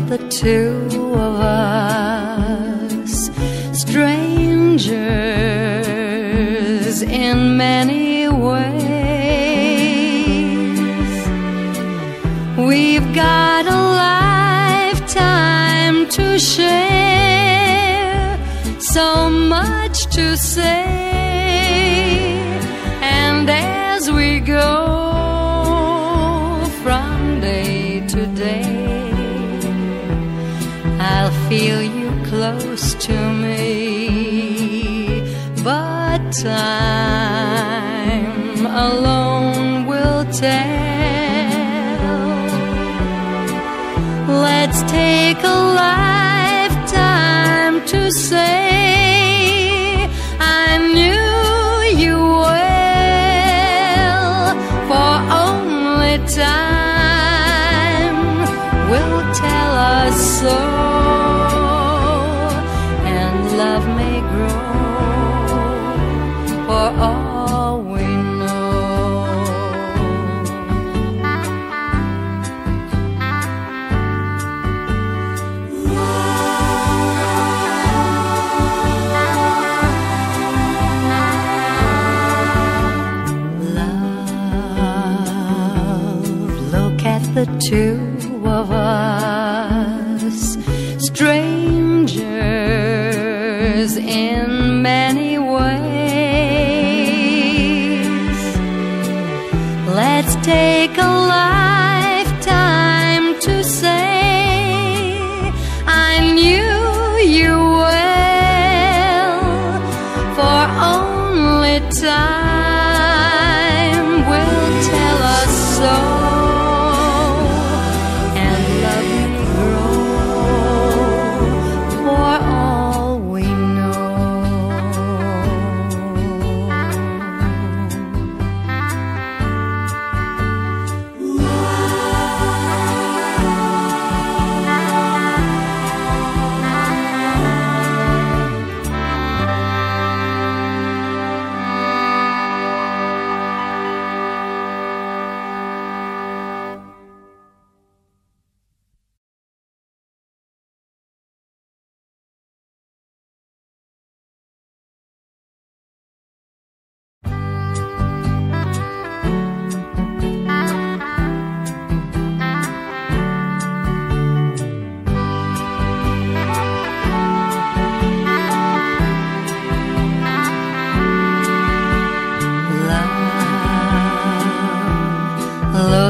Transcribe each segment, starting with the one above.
the two of us, strangers in many ways. We've got a lifetime to share, so much to say, and as we go from day to day, I'll feel you close to me, but time alone will tell. Let's take a lifetime to say I knew you well, for only time will tell us so, and love may grow for all we the two of us, strangers in many ways. Let's take a lifetime to say I knew you well, for only time will tell us so.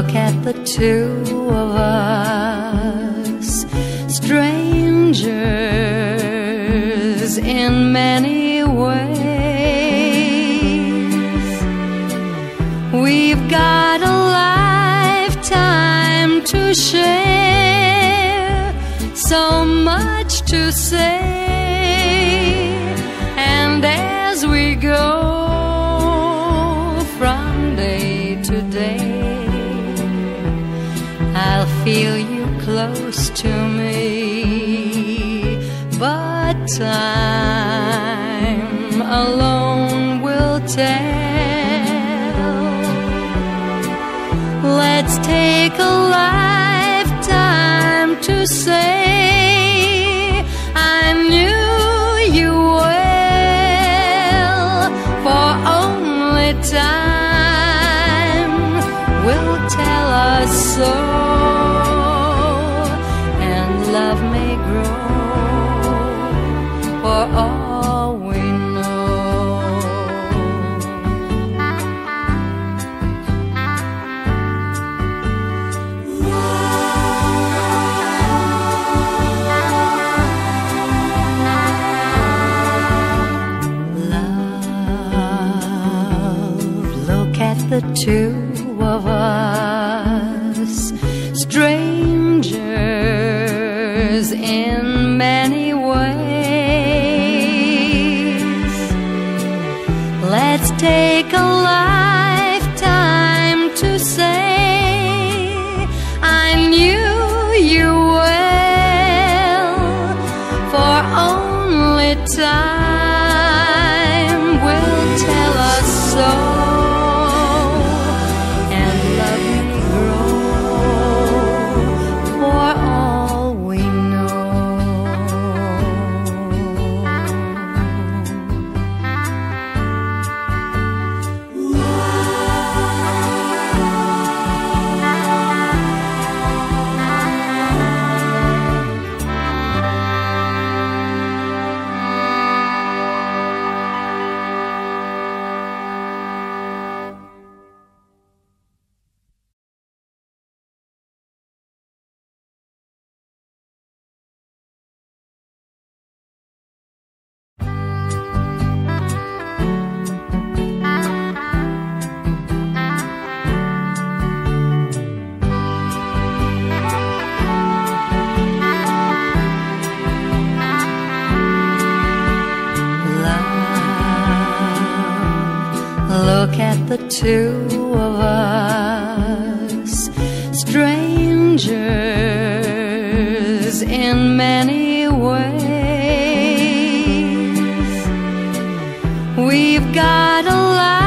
Look at the two of us, strangers in many ways. We've got a lifetime to share, so much to say, and as we go from day to day, I'll feel you close to me, but time alone will tell. Let's take a lifetime to say I knew you well, for only time will tell us so. Love may grow for all we the two of us, strangers in at the two of us, strangers in many ways. We've got a lot